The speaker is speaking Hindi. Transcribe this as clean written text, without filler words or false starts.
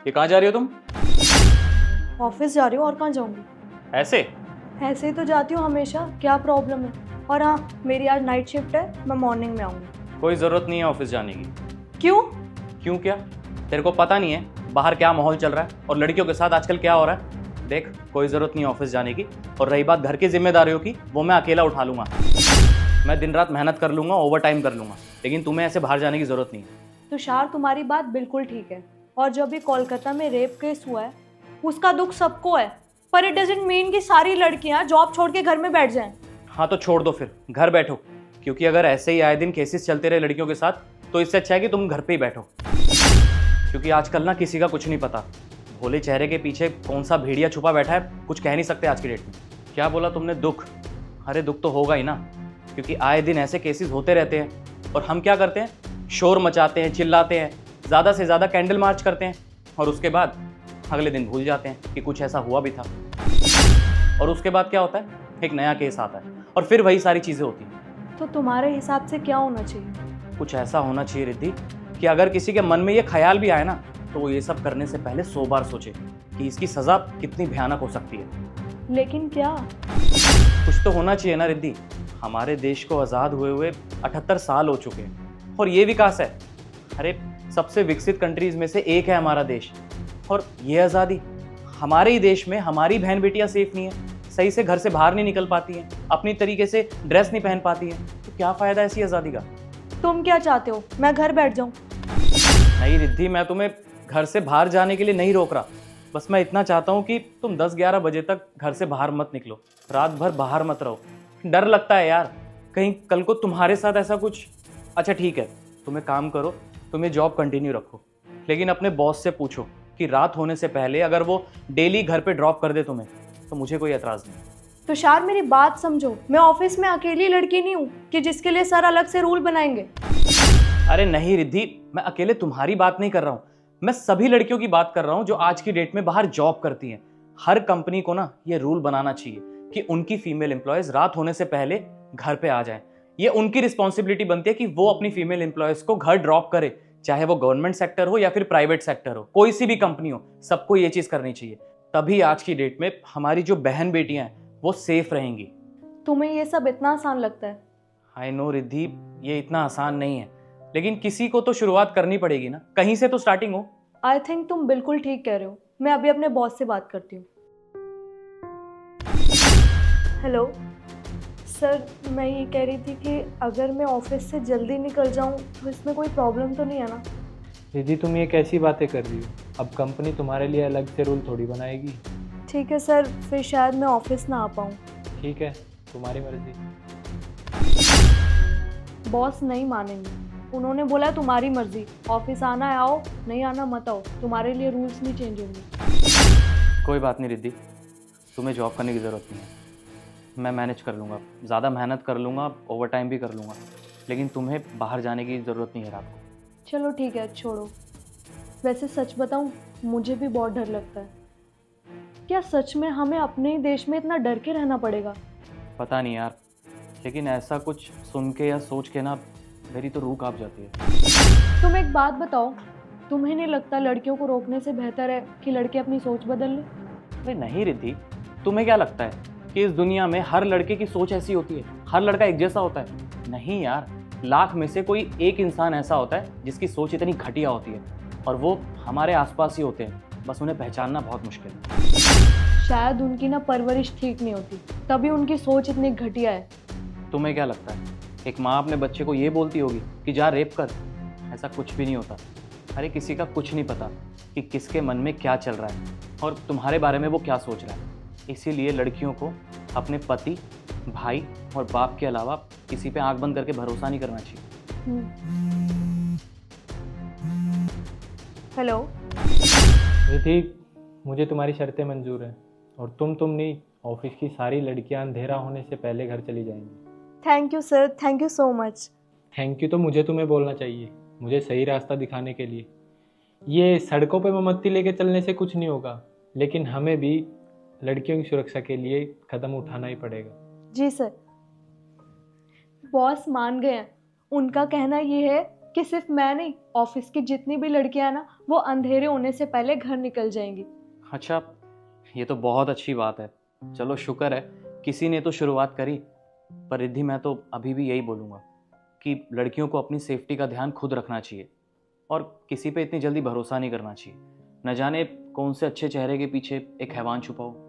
ये कहाँ जा रही हो तुम? ऑफिस जा रही हूँ, और कहाँ जाऊँगी? ऐसे? ऐसे ही तो जाती हूँ हमेशा, क्या प्रॉब्लम है? और हाँ, मेरी आज नाइट शिफ्ट है, मैं मॉर्निंग में आऊँगी। कोई ज़रूरत नहीं है ऑफिस जाने की। क्यों? क्यों क्या? तेरे को पता नहीं है बाहर क्या माहौल चल रहा है और लड़कियों के साथ आजकल क्या हो रहा है? देख, कोई ज़रूरत नहीं है ऑफिस जाने की। और रही बात घर की जिम्मेदारियों की, वो मैं अकेला उठा लूँगा। मैं दिन रात मेहनत कर लूँगा, ओवर टाइम कर लूँगा, लेकिन तुम्हें ऐसे बाहर जाने की ज़रूरत नहीं है। तुषार, तुम्हारी बात बिल्कुल ठीक है, और जो अभी कोलकाता में रेप केस हुआ है उसका दुख सबको है, पर इट डजंट मीन कि सारी लड़कियां जॉब छोड़ के घर में बैठ जाएं। हाँ तो छोड़ दो, फिर घर बैठो, क्योंकि अगर ऐसे ही आए दिन केसेस चलते रहे लड़कियों के साथ तो इससे अच्छा है कि तुम घर पे ही बैठो। क्योंकि आजकल ना किसी का कुछ नहीं पता, भोले चेहरे के पीछे कौन सा भेड़िया छुपा बैठा है कुछ कह नहीं सकते आज की डेट में। क्या बोला तुमने? दुख? अरे दुख तो होगा ही ना, क्योंकि आए दिन ऐसे केसेस होते रहते हैं और हम क्या करते हैं? शोर मचाते हैं, चिल्लाते हैं, ज़्यादा से ज़्यादा कैंडल मार्च करते हैं और उसके बाद अगले दिन भूल जाते हैं कि कुछ ऐसा हुआ भी था। और उसके बाद क्या होता है? एक नया केस आता है और फिर वही सारी चीज़ें होती हैं। तो तुम्हारे हिसाब से क्या होना चाहिए? कुछ ऐसा होना चाहिए रिद्धि कि अगर किसी के मन में ये ख्याल भी आए ना, तो वो ये सब करने से पहले 100 बार सोचे कि इसकी सज़ा कितनी भयानक हो सकती है। लेकिन क्या? कुछ तो होना चाहिए ना रिद्धि। हमारे देश को आज़ाद हुए 78 साल हो चुके हैं और ये विकास है। अरे सबसे विकसित कंट्रीज में से एक है हमारा देश, और ये आज़ादी हमारे ही देश में हमारी बहन बेटियां सेफ नहीं है, सही से घर से बाहर नहीं निकल पाती हैं, अपनी तरीके से ड्रेस नहीं पहन पाती हैं, तो क्या फ़ायदा ऐसी आज़ादी का? तुम क्या चाहते हो, मैं घर बैठ जाऊं? नहीं रिद्धि, मैं तुम्हें घर से बाहर जाने के लिए नहीं रोक रहा, बस मैं इतना चाहता हूँ कि तुम 10-11 बजे तक घर से बाहर मत निकलो, रात भर बाहर मत रहो। डर लगता है यार, कहीं कल को तुम्हारे साथ ऐसा कुछ। अच्छा ठीक है, तुम एक काम करो, तुम ये जॉब कंटिन्यू रखो, लेकिन अपने बॉस से पूछो कि रात होने से पहले अगर वो डेली घर पे ड्रॉप कर दे तुम्हें, तो मुझे कोई एतराज़ नहीं। तुषार, मेरी बात समझो, मैं ऑफिस में अकेली लड़की नहीं हूँ कि जिसके लिए सर अलग से रूल बनाएंगे। अरे नहीं रिद्धि, मैं अकेले तुम्हारी बात नहीं कर रहा हूँ, मैं सभी लड़कियों की बात कर रहा हूँ जो आज की डेट में बाहर जॉब करती हैं। हर कंपनी को ना ये रूल बनाना चाहिए कि उनकी फीमेल एम्प्लॉयज रात होने से पहले घर पे आ जाएं। ये उनकी रिस्पॉन्सिबिलिटी बनती है कि वो अपनी फीमेल एम्प्लॉयज को घर ड्रॉप करे, चाहे वो गवर्नमेंट सेक्टर हो या फिर प्राइवेट सेक्टर हो, कोई सी भी कंपनी हो, सबको ये चीज़ करनी चाहिए। तभी आज की डेट में हमारी जो बहन बेटियां हैं वो सेफ रहेंगी। तुम्हें ये सब इतना आसान लगता है? आई नो रिद्धि, ये इतना आसान नहीं है, लेकिन किसी को तो शुरुआत करनी पड़ेगी ना, कहीं से तो स्टार्टिंग हो। आई थिंक तुम बिल्कुल ठीक कह रहे हो, मैं अभी अपने बॉस से बात करती हूँ। हेलो सर, मैं ये कह रही थी कि अगर मैं ऑफिस से जल्दी निकल जाऊँ तो इसमें कोई प्रॉब्लम तो नहीं है ना? दीदी, तुम ये कैसी बातें कर रही हो? अब कंपनी तुम्हारे लिए अलग से रूल थोड़ी बनाएगी। ठीक है सर, फिर शायद मैं ऑफिस ना आ पाऊँ। ठीक है, तुम्हारी मर्जी। बॉस नहीं मानेंगे, उन्होंने बोला तुम्हारी मर्जी, ऑफिस आना है आओ, नहीं आना मत आओ, तुम्हारे लिए रूल्स नहीं चेंज होंगे। कोई बात नहीं रिद्धि, तुम्हें जॉब करने की ज़रूरत नहीं है, मैं मैनेज कर लूँगा, ज़्यादा मेहनत कर लूँगा, ओवर टाइम भी कर लूँगा, लेकिन तुम्हें बाहर जाने की ज़रूरत नहीं है रात को। चलो ठीक है, छोड़ो। वैसे सच बताऊं, मुझे भी बहुत डर लगता है। क्या सच में हमें अपने ही देश में इतना डर के रहना पड़ेगा? पता नहीं यार, लेकिन ऐसा कुछ सुन के या सोच के ना मेरी तो रूह कांप जाती है। तुम एक बात बताओ, तुम्हें नहीं लगता लड़कियों को रोकने से बेहतर है कि लड़के अपनी सोच बदल लें? अरे नहीं रिद्धि, तुम्हें क्या लगता है कि इस दुनिया में हर लड़के की सोच ऐसी होती है, हर लड़का एक जैसा होता है? नहीं यार, लाख में से कोई एक इंसान ऐसा होता है जिसकी सोच इतनी घटिया होती है, और वो हमारे आसपास ही होते हैं, बस उन्हें पहचानना बहुत मुश्किल है। शायद उनकी ना परवरिश ठीक नहीं होती, तभी उनकी सोच इतनी घटिया है। तुम्हें क्या लगता है एक माँ अपने बच्चे को ये बोलती होगी कि जा रेप कर? ऐसा कुछ भी नहीं होता। अरे किसी का कुछ नहीं पता कि किसके मन में क्या चल रहा है और तुम्हारे बारे में वो क्या सोच रहा है। इसीलिए लड़कियों को अपने पति, भाई और बाप के अलावा किसी पे आंख बंद करके भरोसा नहीं करना चाहिए। हेलो दीदी, मुझे तुम्हारी शर्तें मंजूर हैं, और तुम नहीं, ऑफिस की सारी लड़कियां अंधेरा होने से पहले घर चली जाएंगी। Thank you sir, thank you so much. Thank you तो मुझे तुम्हें बोलना चाहिए, मुझे सही रास्ता दिखाने के लिए। ये सड़कों पे मोमबत्ती लेके चलने से कुछ नहीं होगा, लेकिन हमें भी लड़कियों की सुरक्षा के लिए कदम उठाना ही पड़ेगा। जी सर। बॉस मान गए हैं, उनका कहना ये है कि सिर्फ मैं नहीं, ऑफिस की जितनी भी लड़कियां ना वो अंधेरे होने से पहले घर निकल जाएंगी। अच्छा, ये तो बहुत अच्छी बात है। चलो शुक्र है किसी ने तो शुरुआत करी। पर रिद्धि, मैं तो अभी भी यही बोलूँगा कि लड़कियों को अपनी सेफ्टी का ध्यान खुद रखना चाहिए और किसी पे इतनी जल्दी भरोसा नहीं करना चाहिए। न जाने कौन से अच्छे चेहरे के पीछे एक हैवान छुपा हो।